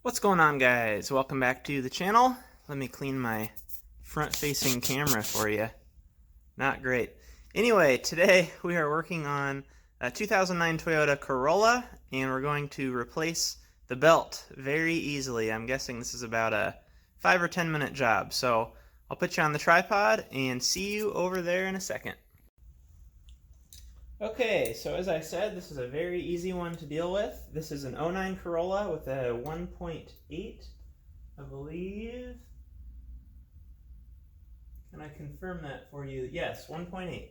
What's going on, guys? Welcome back to the channel. Let me clean my front-facing camera for you. Not great. Anyway, today we are working on a 2009 Toyota Corolla, and we're going to replace the belt very easily. I'm guessing this is about a 5 or 10 minute job, so I'll put you on the tripod and see you over there in a second. Okay, so as I said, this is a very easy one to deal with. This is an 09 Corolla with a 1.8, I believe. Can I confirm that for you? Yes, 1.8.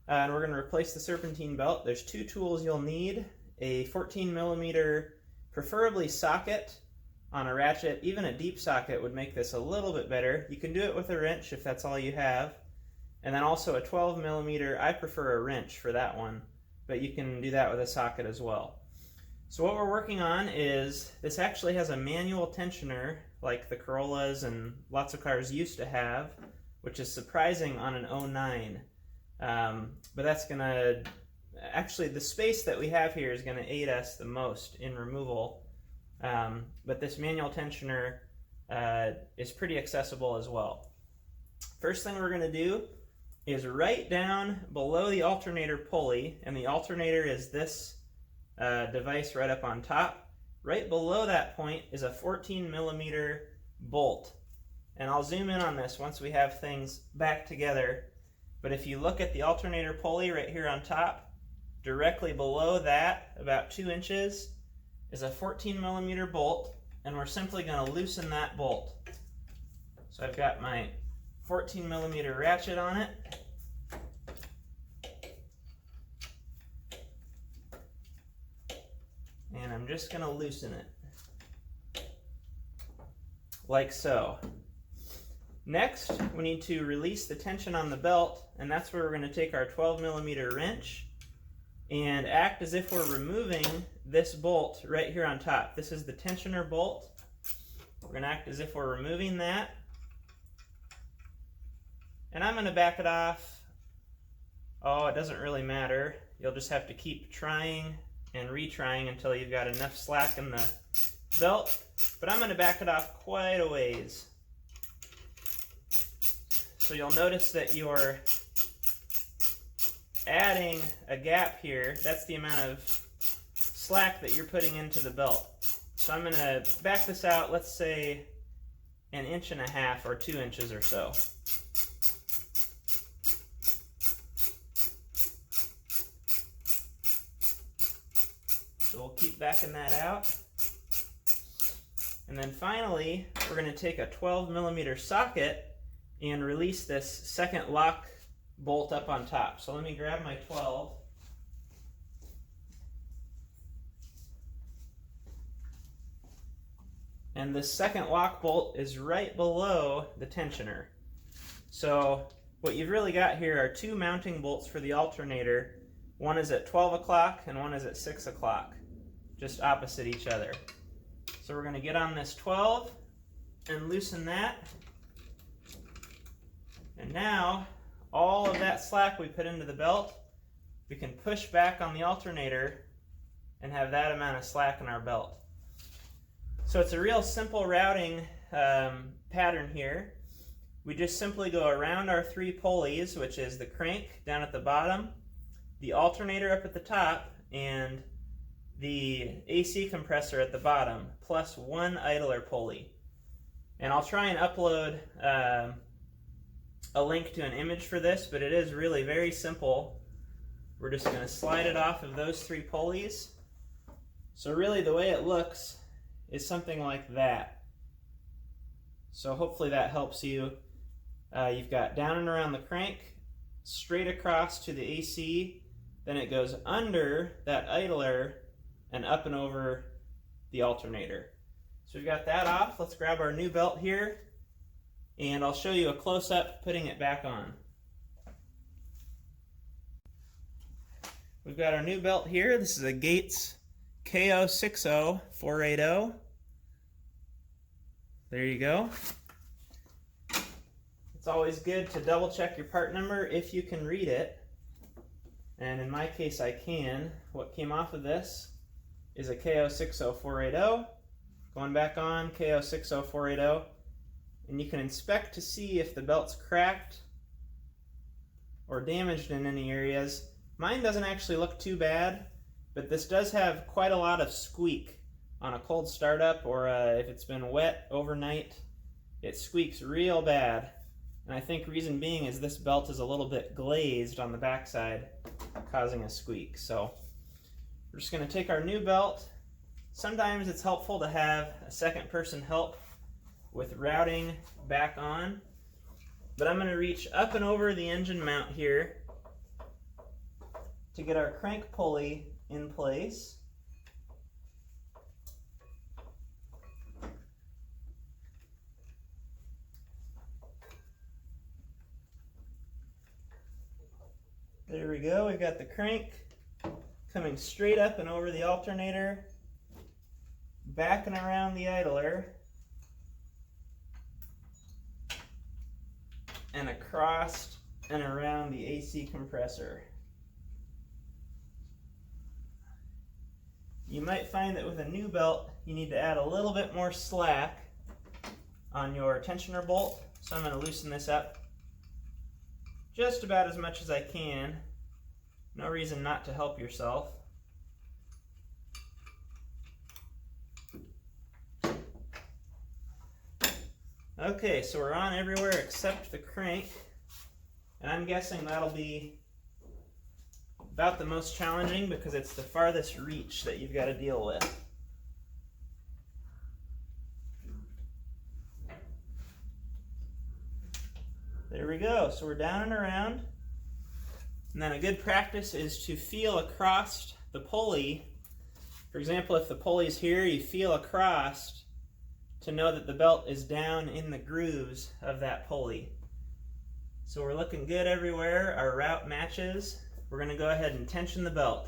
And we're going to replace the serpentine belt. There's two tools you'll need. A 14mm, preferably socket on a ratchet. Even a deep socket would make this a little bit better. You can do it with a wrench if that's all you have. And then also a 12mm, I prefer a wrench for that one, but you can do that with a socket as well. So what we're working on is, this actually has a manual tensioner like the Corollas and lots of cars used to have, which is surprising on an 09. But that's going to, actually the space that we have here is going to aid us the most in removal. But this manual tensioner is pretty accessible as well. First thing we're going to do is right down below the alternator pulley, and the alternator is this device right up on top. Right below that point is a 14mm bolt. And I'll zoom in on this once we have things back together. But if you look at the alternator pulley right here on top, directly below that, about 2 inches, is a 14mm bolt, and we're simply going to loosen that bolt. So I've got my 14mm ratchet on it. And I'm just going to loosen it. Like so. Next, we need to release the tension on the belt, and that's where we're going to take our 12mm wrench and act as if we're removing this bolt right here on top. This is the tensioner bolt. We're going to act as if we're removing that. And I'm going to back it off. Oh, it doesn't really matter. You'll just have to keep trying and retrying until you've got enough slack in the belt. But I'm going to back it off quite a ways. So you'll notice that you're adding a gap here. That's the amount of slack that you're putting into the belt. So I'm going to back this out, let's say 1.5 inches or 2 inches or so. So we'll keep backing that out. And then finally, we're going to take a 12mm socket and release this second lock bolt up on top. So let me grab my 12. And this second lock bolt is right below the tensioner. So what you've really got here are two mounting bolts for the alternator. One is at 12 o'clock and one is at 6 o'clock, just opposite each other. So we're going to get on this 12 and loosen that. And now, all of that slack we put into the belt, we can push back on the alternator and have that amount of slack in our belt. So it's a real simple routing pattern here. We just simply go around our 3 pulleys, which is the crank down at the bottom, the alternator up at the top, and the AC compressor at the bottom, plus 1 idler pulley. And I'll try and upload a link to an image for this, but it is really very simple. We're just going to slide it off of those 3 pulleys. So really the way it looks is something like that. So hopefully that helps you. You've got down and around the crank, straight across to the AC, then it goes under that idler and up and over the alternator. So we've got that off. Let's grab our new belt here, and I'll show you a close-up putting it back on. We've got our new belt here. This is a Gates KO60 480. There you go. It's always good to double check your part number if you can read it. And in my case I can. What came off of this is a KO60 480. Going back on, KO60480, and you can inspect to see if the belt's cracked or damaged in any areas. Mine doesn't actually look too bad, but this does have quite a lot of squeak on a cold startup, or if it's been wet overnight, it squeaks real bad. And I think reason being is this belt is a little bit glazed on the backside, causing a squeak. So we're just going to take our new belt. Sometimes it's helpful to have a second person help with routing back on, but I'm going to reach up and over the engine mount here to get our crank pulley in place. There we go, we've got the crank coming straight up and over the alternator, back and around the idler, and across and around the AC compressor. You might find that with a new belt, you need to add a little bit more slack on your tensioner bolt, so I'm going to loosen this up just about as much as I can. No reason not to help yourself. Okay, so we're on everywhere except the crank, and I'm guessing that'll be about the most challenging because it's the farthest reach that you've got to deal with. There we go, so we're down and around. And then a good practice is to feel across the pulley. For example, if the pulley's here, you feel across to know that the belt is down in the grooves of that pulley. So we're looking good everywhere, our route matches. We're going to go ahead and tension the belt.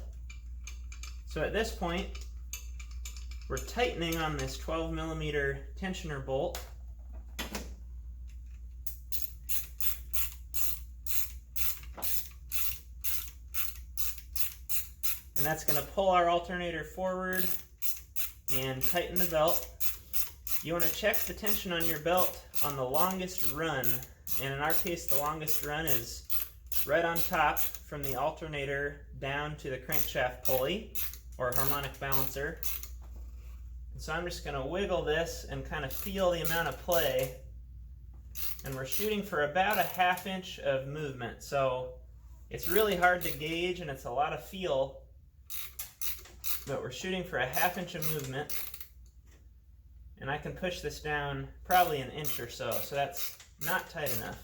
So at this point, we're tightening on this 12mm tensioner bolt. And that's going to pull our alternator forward and tighten the belt. You want to check the tension on your belt on the longest run, and in our case the longest run is right on top from the alternator down to the crankshaft pulley or harmonic balancer. And so I'm just going to wiggle this and kind of feel the amount of play, and we're shooting for about a ½ inch of movement, so it's really hard to gauge and it's a lot of feel, but we're shooting for a ½ inch of movement. And I can push this down probably an inch or so, so that's not tight enough.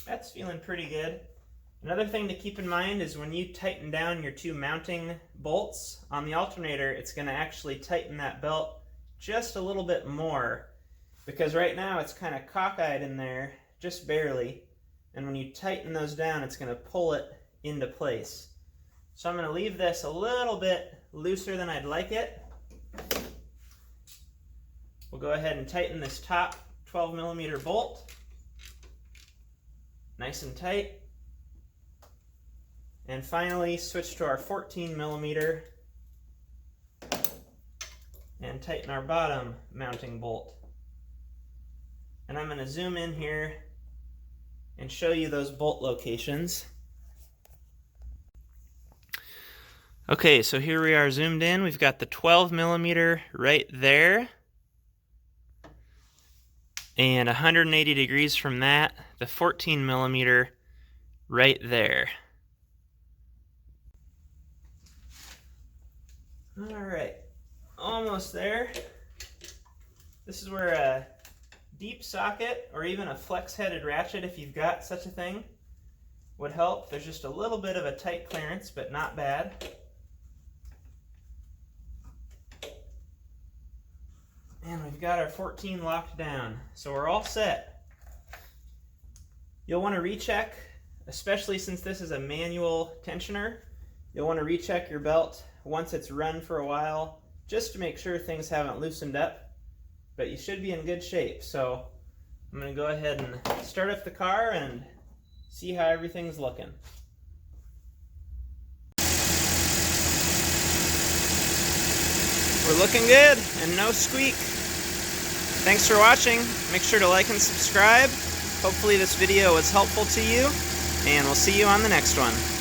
That's feeling pretty good. Another thing to keep in mind is when you tighten down your two mounting bolts on the alternator, it's going to actually tighten that belt just a little bit more, because right now it's kind of cockeyed in there, just barely, and when you tighten those down, it's going to pull it into place. So I'm going to leave this a little bit looser than I'd like it. We'll go ahead and tighten this top 12mm bolt, nice and tight. And finally, switch to our 14mm and tighten our bottom mounting bolt. And I'm going to zoom in here and show you those bolt locations. Okay, so here we are zoomed in. We've got the 12mm right there. And 180 degrees from that, the 14mm right there. Alright, almost there. This is where a deep socket or even a flex-headed ratchet, if you've got such a thing, would help. There's just a little bit of a tight clearance, but not bad. And we've got our 14 locked down, so we're all set. You'll want to recheck, especially since this is a manual tensioner, you'll want to recheck your belt once it's run for a while, just to make sure things haven't loosened up. but you should be in good shape. So I'm going to go ahead and start up the car and see how everything's looking. We're looking good and no squeak. Thanks for watching. Make sure to like and subscribe. Hopefully this video was helpful to you, and we'll see you on the next one.